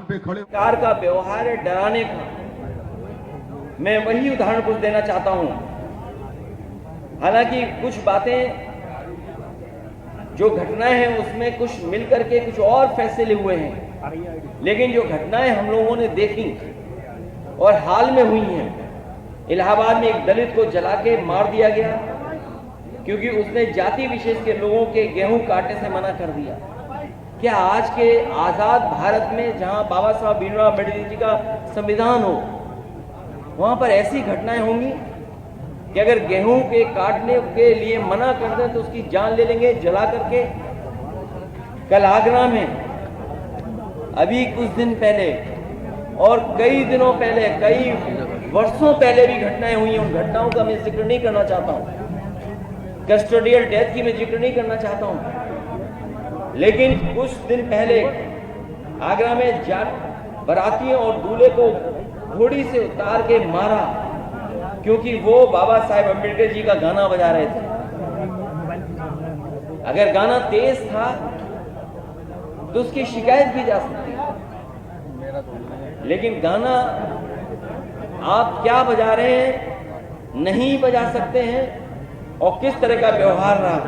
पे खड़े सरकार का व्यवहार है डराने का। मैं वही उदाहरण कुछ देना चाहता हूं। हालांकि कुछ बातें जो घटनाएं हैं उसमें कुछ मिलकर के कुछ और फैसले हुए हैं, लेकिन जो घटनाएं हम लोगों ने देखी और हाल में हुई हैं, इलाहाबाद में एक दलित को जला के मार दिया गया क्योंकि उसने जाति विशेष के लोगों के गेहूं काटने से मना कर दिया। क्या आज के आजाद भारत में जहां बाबा साहब भीमराव अम्बेडकर जी का संविधान हो, वहां पर ऐसी घटनाएं होंगी कि अगर गेहूं के काटने के लिए मना कर दें तो उसकी जान ले लेंगे जला करके। कल आगरा में अभी कुछ दिन पहले और कई दिनों पहले, कई वर्षों पहले भी घटनाएं हुई हैं। उन घटनाओं का मैं जिक्र नहीं करना चाहता हूं, कस्टोडियल डेथ की मैं जिक्र नहीं करना चाहता हूं, लेकिन कुछ दिन पहले आगरा में बारातियों और दूल्हे को घोड़ी से उतार के मारा क्योंकि वो बाबा साहेब अम्बेडकर जी का गाना बजा रहे थे। अगर गाना तेज था तो उसकी शिकायत भी जा सकती है, लेकिन गाना आप क्या बजा रहे हैं नहीं बजा सकते हैं। और किस तरह का व्यवहार रहा।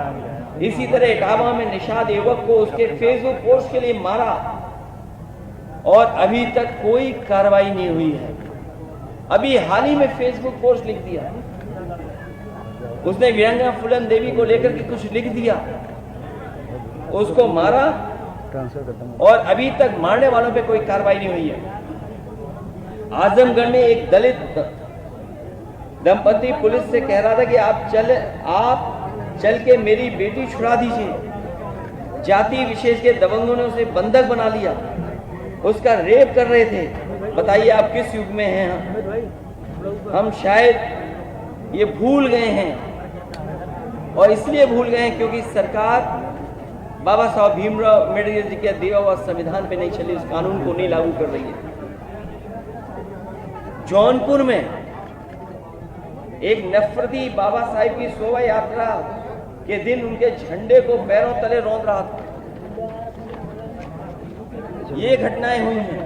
इसी तरह इटावा में निषाद युवक को उसके फेसबुक पोस्ट के लिए मारा और अभी तक कोई कार्रवाई नहीं हुई है। अभी हाल ही में फेसबुक पोस्ट लिख दिया, उसने वीरांगना फूलन देवी को लेकर के कुछ लिख दिया, उसको मारा और अभी तक मारने वालों पे कोई कार्रवाई नहीं हुई है। आजमगढ़ में एक दलित दंपति पुलिस से कह रहा था कि आप चल के मेरी बेटी छुड़ा दीजिए। जाति विशेष के दबंगों ने उसे बंधक बना लिया, उसका रेप कर रहे थे। बताइए आप किस युग में हैं हम शायद ये भूल गए हैं, और इसलिए भूल गए हैं क्योंकि सरकार बाबा साहब भीमराव अम्बेडकर जी के दिया हुआ संविधान पे नहीं चली, उस कानून को नहीं लागू कर रही है। जौनपुर में एक नफरती बाबा साहिब की शोभा यात्रा के दिन उनके झंडे को पैरों तले रौंद रहा था। ये घटनाएं हुई हैं।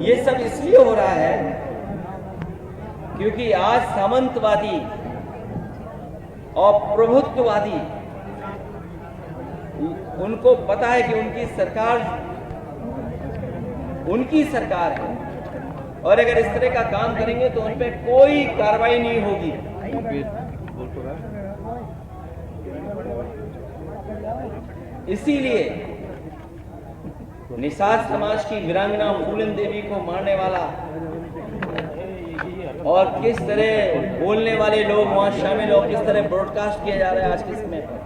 ये सब इसलिए हो रहा है क्योंकि आज सामंतवादी और प्रभुत्ववादी, उनको पता है कि उनकी सरकार है और अगर इस तरह का काम करेंगे तो उन पर कोई कार्रवाई नहीं होगी। इसीलिए निषाद समाज की वीरांगना फूलन देवी को मारने वाला और किस तरह बोलने वाले लोग वहां शामिल हो, किस तरह ब्रॉडकास्ट किया जा रहा है आज के समय पर।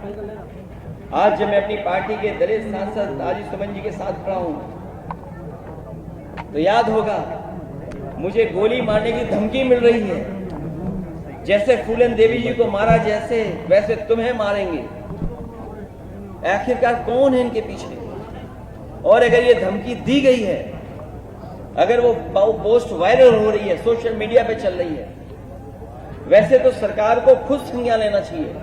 आज जब मैं अपनी पार्टी के दलित सांसद राजी सुमन जी के साथ खड़ा हूं तो याद होगा मुझे गोली मारने की धमकी मिल रही है। जैसे फूलन देवी जी को मारा जैसे वैसे तुम्हें मारेंगे। आखिरकार कौन है इनके पीछे? और अगर ये धमकी दी गई है, अगर वो पोस्ट वायरल हो रही है, सोशल मीडिया पे चल रही है, वैसे तो सरकार को खुद संज्ञान लेना चाहिए।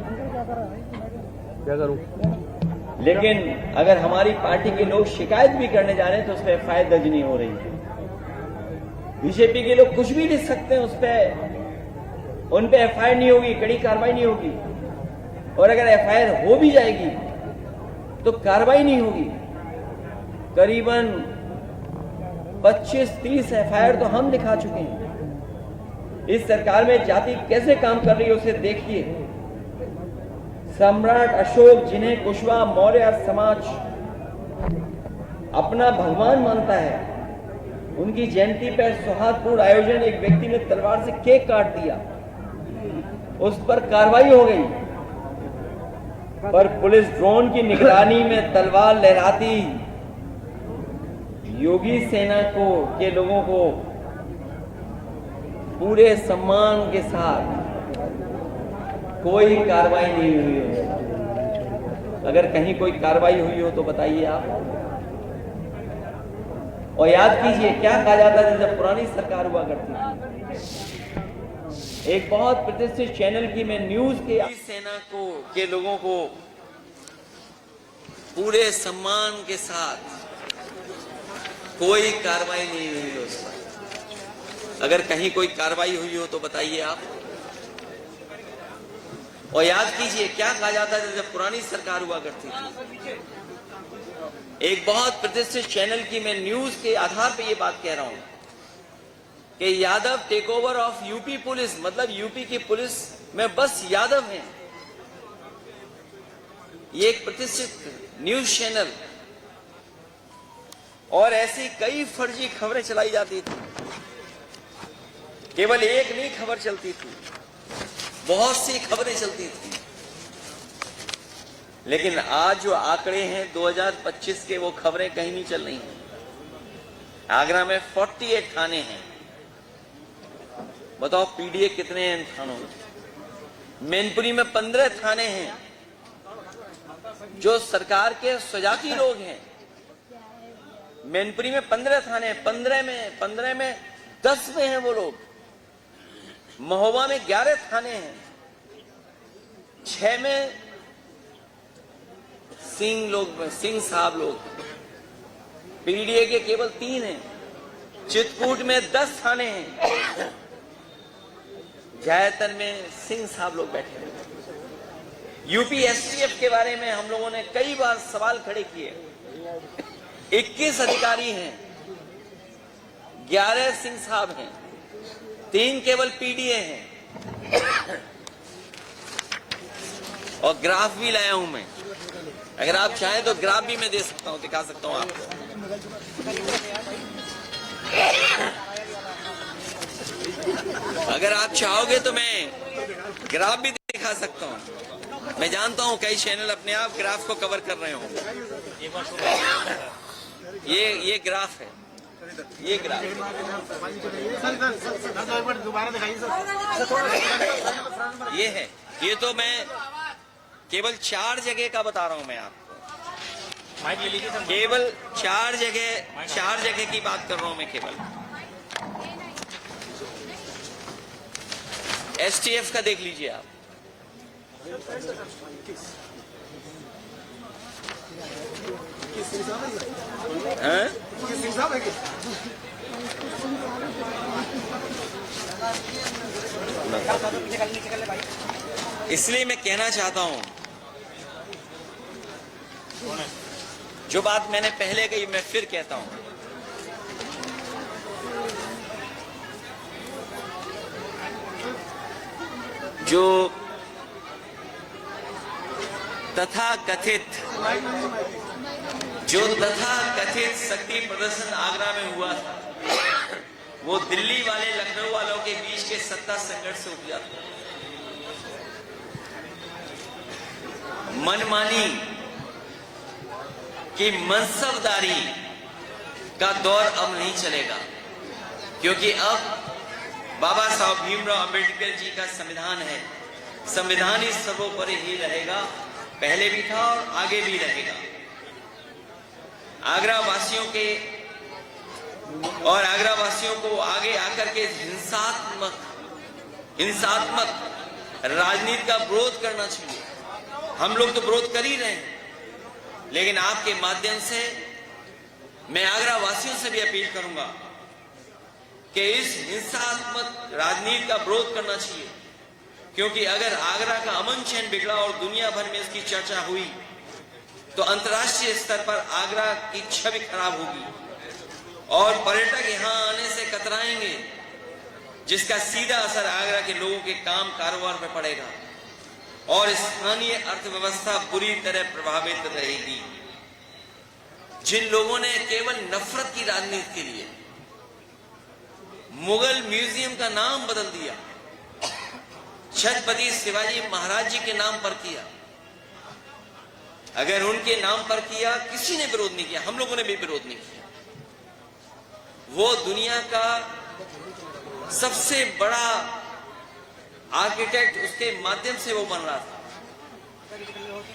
क्या करूं? लेकिन अगर हमारी पार्टी के लोग शिकायत भी करने जा रहे हैं तो उस पर एफआईआर दर्ज नहीं हो रही है। बीजेपी के लोग कुछ भी लिख सकते हैं, उन पे एफआईआर नहीं होगी, कड़ी कार्रवाई नहीं होगी। और अगर एफआईआर हो भी जाएगी तो कार्रवाई नहीं होगी। करीबन 25-30 एफआईआर तो हम लिखा चुके हैं। इस सरकार में जाति कैसे काम कर रही है उसे देखिए। सम्राट अशोक, जिन्हें कुशवाहा मौर्य समाज अपना भगवान मानता है, उनकी जयंती पर सौहार्दपूर्ण आयोजन, एक व्यक्ति ने तलवार से केक काट दिया, उस पर कार्रवाई हो गई, पर पुलिस ड्रोन की निगरानी में तलवार लहराती योगी सेना के लोगों को पूरे सम्मान के साथ कोई कार्रवाई नहीं हुई हो। अगर कहीं कोई कार्रवाई हुई हो तो बताइए आप। और याद कीजिए क्या कहा जाता था जब पुरानी सरकार हुआ करती थी। एक बहुत प्रतिष्ठित चैनल की मैं न्यूज के सेना के लोगों को पूरे सम्मान के साथ कोई कार्रवाई नहीं हुई उस पर। अगर कहीं कोई कार्रवाई हुई हो तो बताइए आप। और याद कीजिए क्या कहा जाता था जब पुरानी सरकार हुआ करती थी। एक बहुत प्रतिष्ठित चैनल की मैं न्यूज के आधार पर यह बात कह रहा हूं कि Yadav take over of UP police, मतलब यूपी की पुलिस में बस यादव हैं। ये एक प्रतिष्ठित न्यूज चैनल, और ऐसी कई फर्जी खबरें चलाई जाती थी। केवल एक नहीं खबर चलती थी, बहुत सी खबरें चलती थी। लेकिन आज जो आंकड़े हैं 2025 के, वो खबरें कहीं नहीं चल रही हैं। आगरा में 48 थाने हैं। बताओ पीडीए कितने हैं इन थानों में? मैनपुरी में 15 थाने हैं। जो सरकार के स्वजाती लोग हैं, मैनपुरी में 15 थाने, 15 में 10 में हैं वो लोग। महोबा में 11 थाने हैं, 6 में सिंह साहब लोग। पीडीए के केवल 3 हैं। चित्रकूट में 10 थाने हैं, जायतन में सिंह साहब लोग बैठे हैं। यूपी एसटीएफ के बारे में हम लोगों ने कई बार सवाल खड़े किए। 21 अधिकारी हैं, 11 सिंह साहब हैं, 3 केवल पीडीए हैं। और ग्राफ भी लाया हूं मैं, अगर आप चाहें तो ग्राफ भी मैं दे सकता हूं, दिखा सकता हूं आपको। अगर आप चाहोगे तो मैं ग्राफ भी दिखा सकता हूं। मैं जानता हूं कई चैनल अपने आप ग्राफ को कवर कर रहे होंगे। ये ग्राफ है, ये ग्राफ ये है। ये तो मैं केवल 4 जगह का बता रहा हूं मैं आपको, केवल 4 जगह की बात कर रहा हूं मैं केवल। एसटीएफ का देख लीजिए आप, इसलिए मैं कहना चाहता हूं, जो बात मैंने पहले कही मैं फिर कहता हूं। जो तथाकथित शक्ति प्रदर्शन आगरा में हुआ था, वो दिल्ली वाले लखनऊ वालों के बीच के सत्ता संघर्ष से उपजा था। मनमानी की मनसबदारी का दौर अब नहीं चलेगा, क्योंकि अब बाबा साहब भीमराव अंबेडकर जी का संविधान है। संविधान ही सर्वोपरि ही रहेगा, पहले भी था और आगे भी रहेगा। आगरा वासियों को आगे आकर के हिंसात्मक राजनीति का विरोध करना चाहिए। हम लोग तो विरोध कर ही रहे हैं, लेकिन आपके माध्यम से मैं आगरा वासियों से भी अपील करूंगा कि इस हिंसात्मक राजनीति का विरोध करना चाहिए, क्योंकि अगर आगरा का अमन चैन बिगड़ा और दुनिया भर में इसकी चर्चा हुई तो अंतर्राष्ट्रीय स्तर पर आगरा की छवि खराब होगी और पर्यटक यहां आने से कतराएंगे, जिसका सीधा असर आगरा के लोगों के काम कारोबार पर पड़ेगा और स्थानीय अर्थव्यवस्था बुरी तरह प्रभावित रहेगी। जिन लोगों ने केवल नफरत की राजनीति के लिए मुगल म्यूजियम का नाम बदल दिया, छत्रपति शिवाजी महाराज जी के नाम पर किया, अगर उनके नाम पर किया, किसी ने विरोध नहीं किया, हम लोगों ने भी विरोध नहीं किया। वो दुनिया का सबसे बड़ा आर्किटेक्ट उसके माध्यम से वो बन रहा था,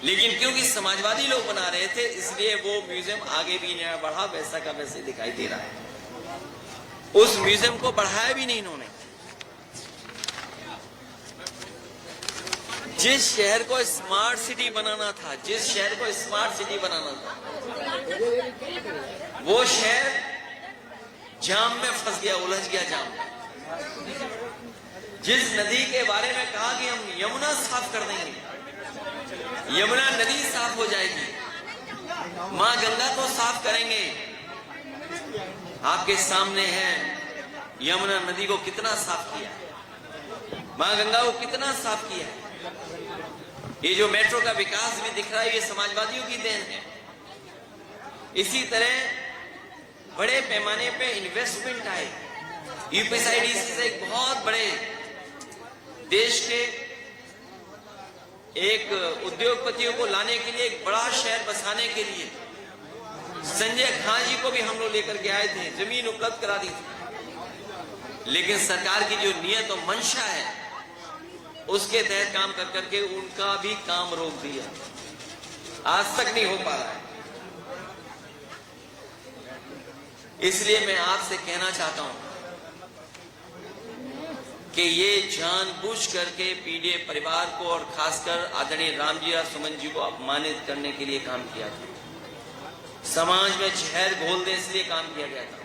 लेकिन क्योंकि समाजवादी लोग बना रहे थे इसलिए वो म्यूजियम आगे भी नहीं बढ़ा, वैसा का वैसे दिखाई दे रहा है। उस म्यूजियम को बढ़ाया भी नहीं इन्होंने। जिस शहर को स्मार्ट सिटी बनाना था, जिस शहर को स्मार्ट सिटी बनाना था, वो शहर जाम में फंस गया, उलझ गया जाम में। जिस नदी के बारे में कहा कि हम यमुना साफ कर देंगे, यमुना नदी साफ हो जाएगी, मां गंगा को साफ करेंगे, आपके सामने है यमुना नदी को कितना साफ किया, मां गंगा को कितना साफ किया। ये जो मेट्रो का विकास भी दिख रहा है, ये समाजवादियों की देन है। इसी तरह बड़े पैमाने पे इन्वेस्टमेंट आए। यूपीएसआईडीसी से एक बहुत बड़े देश के एक उद्योगपतियों को लाने के लिए, एक बड़ा शहर बसाने के लिए संजय खान जी को भी हम लोग लेकर के आए थे, जमीन उपलब्ध करा दी थी। लेकिन सरकार की जो नियत और मंशा है, उसके तहत काम कर करके उनका भी काम रोक दिया, आज तक नहीं हो पा रहा है। इसलिए मैं आपसे कहना चाहता हूं कि ये जानबूझ करके पीडीए परिवार को और खासकर आदरणीय रामजी और सुमन जी को अपमानित करने के लिए काम किया था। समाज में जहर घोल दे इसलिए काम किया गया था,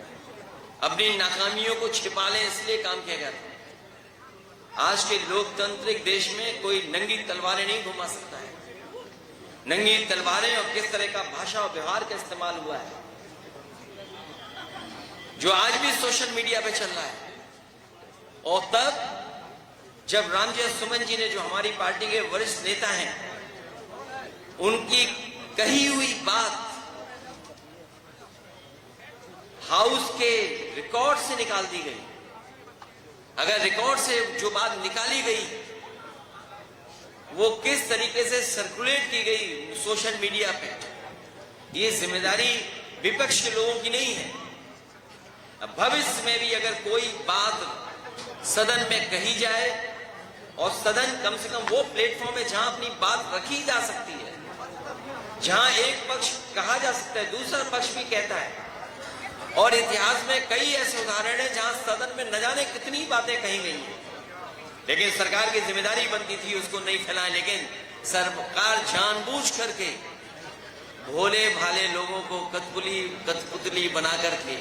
अपनी नाकामियों को छिपा ले इसलिए काम किया गया था। आज के लोकतांत्रिक देश में कोई नंगी तलवारें नहीं घुमा सकता है। नंगी तलवारें और किस तरह का भाषा और व्यवहार का इस्तेमाल हुआ है, जो आज भी सोशल मीडिया पे चल रहा है। और तब जब रामजी सुमन जी ने, जो हमारी पार्टी के वरिष्ठ नेता हैं, उनकी कही हुई बात हाउस के रिकॉर्ड से निकाल दी गई। अगर रिकॉर्ड से जो बात निकाली गई वो किस तरीके से सर्कुलेट की गई सोशल मीडिया पे, ये जिम्मेदारी विपक्ष के लोगों की नहीं है। अब भविष्य में भी अगर कोई बात सदन में कही जाए, और सदन कम से कम वो प्लेटफॉर्म है जहां अपनी बात रखी जा सकती है, जहां एक पक्ष कहा जा सकता है, दूसरा पक्ष भी कहता है। और इतिहास में कई ऐसे उदाहरण हैं जहां सदन में न जाने कितनी बातें कही गई हैं, लेकिन सरकार की जिम्मेदारी बनती थी उसको नहीं फैलाएं। लेकिन सरकार जानबूझ करके भोले भाले लोगों को कठपुतली बना करके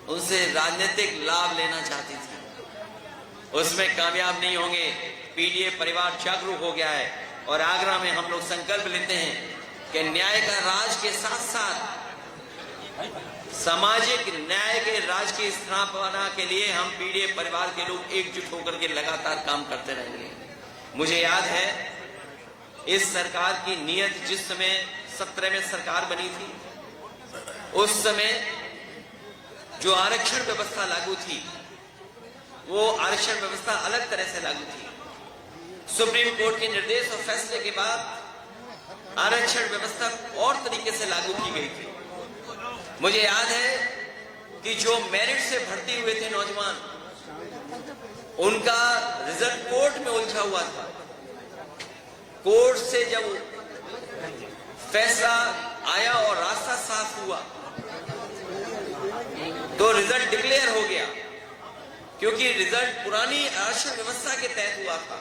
उनसे राजनीतिक लाभ लेना चाहती थी, उसमें कामयाब नहीं होंगे। पीडीए परिवार जागरूक हो गया है और आगरा में हम लोग संकल्प लेते हैं कि न्याय का राज के साथ साथ सामाजिक न्याय के राज की स्थापना के लिए हम पीडीए परिवार के लोग एकजुट होकर के लगातार काम करते रहेंगे। मुझे याद है इस सरकार की नीयत, जिस समय 17 में सरकार बनी थी, उस समय जो आरक्षण व्यवस्था लागू थी, वो आरक्षण व्यवस्था अलग तरह से लागू थी। सुप्रीम कोर्ट के निर्देश और फैसले के बाद आरक्षण व्यवस्था और तरीके से लागू की गई थी। मुझे याद है कि जो मेरिट से भर्ती हुए थे नौजवान, उनका रिजल्ट कोर्ट में उलझा हुआ था। कोर्ट से जब फैसला आया और रास्ता साफ हुआ तो रिजल्ट डिक्लेयर हो गया, क्योंकि रिजल्ट पुरानी आरक्षण व्यवस्था के तहत हुआ था।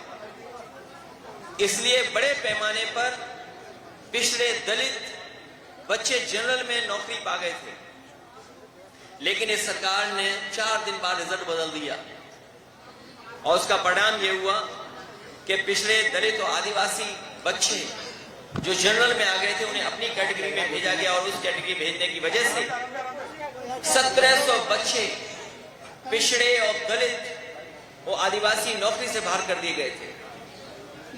इसलिए बड़े पैमाने पर पिछड़े दलित बच्चे जनरल में नौकरी पा गए थे। लेकिन इस सरकार ने 4 दिन बाद रिजल्ट बदल दिया और उसका परिणाम यह हुआ कि पिछड़े दलित और आदिवासी बच्चे जो जनरल में आ गए थे, उन्हें अपनी कैटेगरी में भेजा गया और उस कैटेगरी भेजने की वजह से 1700 बच्चे पिछड़े और दलित और आदिवासी नौकरी से बाहर कर दिए गए थे।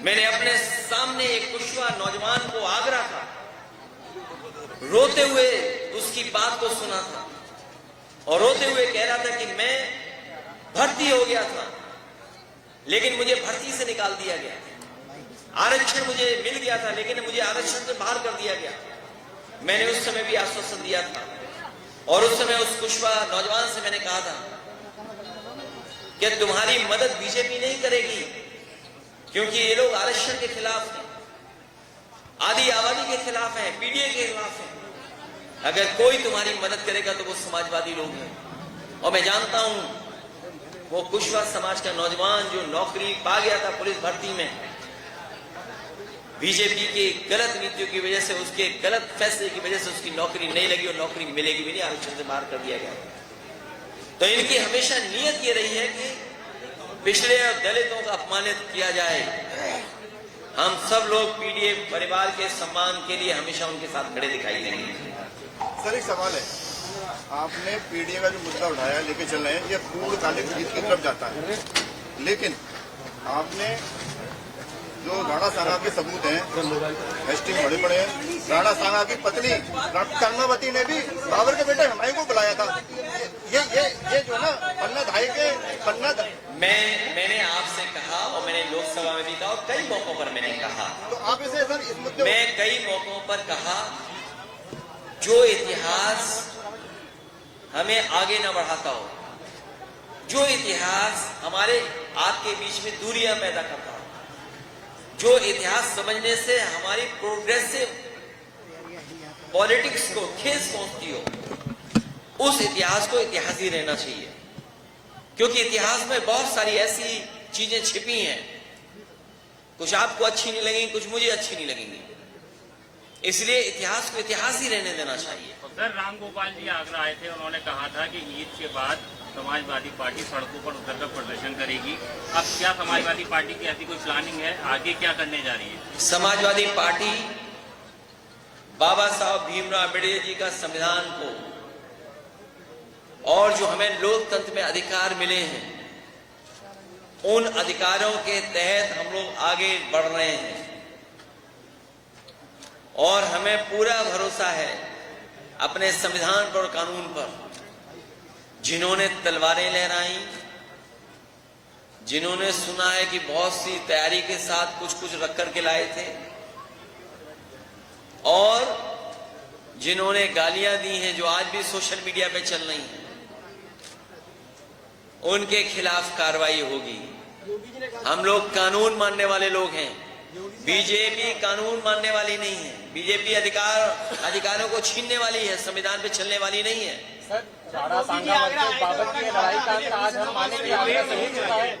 मैंने अपने सामने एक कुशवा नौजवान को आगरा था, रोते हुए उसकी बात को सुना था और रोते हुए कह रहा था कि मैं भर्ती हो गया था, लेकिन मुझे भर्ती से निकाल दिया गया। आरक्षण मुझे मिल गया था, लेकिन मुझे आरक्षण से बाहर कर दिया गया। मैंने उस समय भी आश्वासन दिया था और उस समय उस कुशवा नौजवान से मैंने कहा था कि तुम्हारी मदद बीजेपी नहीं करेगी, क्योंकि ये लोग आरक्षण के खिलाफ हैं, आदि आबादी के खिलाफ है, पीडीए के खिलाफ है। अगर कोई तुम्हारी मदद करेगा तो वो समाजवादी लोग हैं। और मैं जानता हूं वो कुशवा समाज का नौजवान जो नौकरी पा गया था पुलिस भर्ती में, बीजेपी की गलत नीतियों की वजह से, उसके गलत फैसले की वजह से उसकी नौकरी नहीं लगी और नौकरी मिलेगी भी नहीं, आरक्षण से बाहर कर दिया गया। तो इनकी हमेशा नीयत ये रही है कि पिछड़े और दलितों का अपमानित किया जाए। हम सब लोग पीडीए परिवार के सम्मान के लिए हमेशा उनके साथ खड़े दिखाई देंगे। सर एक सवाल है, आपने पीडीए का जो मुद्दा उठाया लेके चल रहे हैं, ये पूर्णकालिक जीत की तरफ जाता है, लेकिन आपने जो राणा सांगा के सबूत हैं, एसटी बड़े बड़े हैं, राणा सांगा की पत्नी कर्मावती ने भी बाबर के बेटे हुमायूं को बुलाया था। ये जो ना पन्ना धाई के पन्ना, मैंने आपसे कहा और मैंने लोकसभा में भी कहा और कई मौकों पर मैंने कहा, तो आप इसे सर इस मुद्दे मैं कई मौकों पर कहा, जो इतिहास हमें आगे न बढ़ाता हो, जो इतिहास हमारे आपके बीच में दूरियां पैदा करता हो, जो इतिहास समझने से हमारी प्रोग्रेसिव पॉलिटिक्स को ठेस पहुंचती हो, उस इतिहास को इतिहास ही रहना चाहिए। क्योंकि इतिहास में बहुत सारी ऐसी चीजें छिपी हैं, कुछ आपको अच्छी नहीं लगेंगी, कुछ मुझे अच्छी नहीं लगेंगी, इसलिए इतिहास को इतिहास ही रहने देना चाहिए। सर राम गोपाल जी आगरा आए थे, उन्होंने कहा था कि ईद के बाद समाजवादी पार्टी सड़कों पर उतरकर प्रदर्शन करेगी। अब क्या समाजवादी पार्टी की ऐसी कोई प्लानिंग है, आगे क्या करने जा रही है? समाजवादी पार्टी बाबा साहब भीमराव अम्बेडकर जी का संविधान को और जो हमें लोकतंत्र में अधिकार मिले हैं, उन अधिकारों के तहत हम लोग आगे बढ़ रहे हैं और हमें पूरा भरोसा है अपने संविधान पर और कानून पर। जिन्होंने तलवारें लहराई, जिन्होंने सुना है कि बहुत सी तैयारी के साथ कुछ कुछ रख करके लाए थे, और जिन्होंने गालियां दी हैं जो आज भी सोशल मीडिया पे चल रही हैं, उनके खिलाफ कार्रवाई होगी। हम लोग कानून मानने वाले लोग हैं, बीजेपी कानून मानने वाली नहीं है। बीजेपी अधिकारों को छीनने वाली है, संविधान पे चलने वाली नहीं है। सर राणा सांगा बाबर की लड़ाई का अंत आज हम माने कि आगरा से ही चुका है।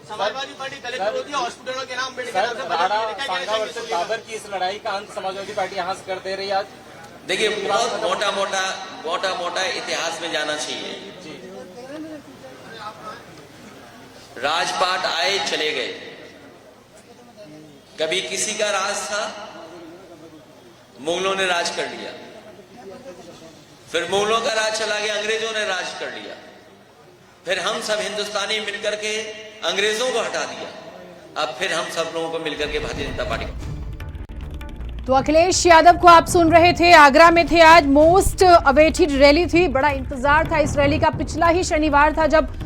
समाजवादी पार्टी दलित विरोधी हॉस्पिटलों के नाम सर राणा सांगा वर्सेस बाबर की इस लड़ाई का अंत समाजवादी पार्टी यहाँ से कर दे रही है आज। देखिए, बहुत मोटा मोटा इतिहास में जाना चाहिए। राजपाट आए चले गए, कभी किसी का राज था, मुगलों ने राज कर लिया, फिर मुगलों का राज चला गया, अंग्रेजों ने राज कर लिया, फिर हम सब हिंदुस्तानी मिलकर के अंग्रेजों को हटा दिया, अब फिर हम सब लोगों को मिलकर के भारतीय जनता पार्टी। तो अखिलेश यादव को आप सुन रहे थे, आगरा में थे आज, मोस्ट अवेटेड रैली थी, बड़ा इंतजार था इस रैली का। पिछला ही शनिवार था जब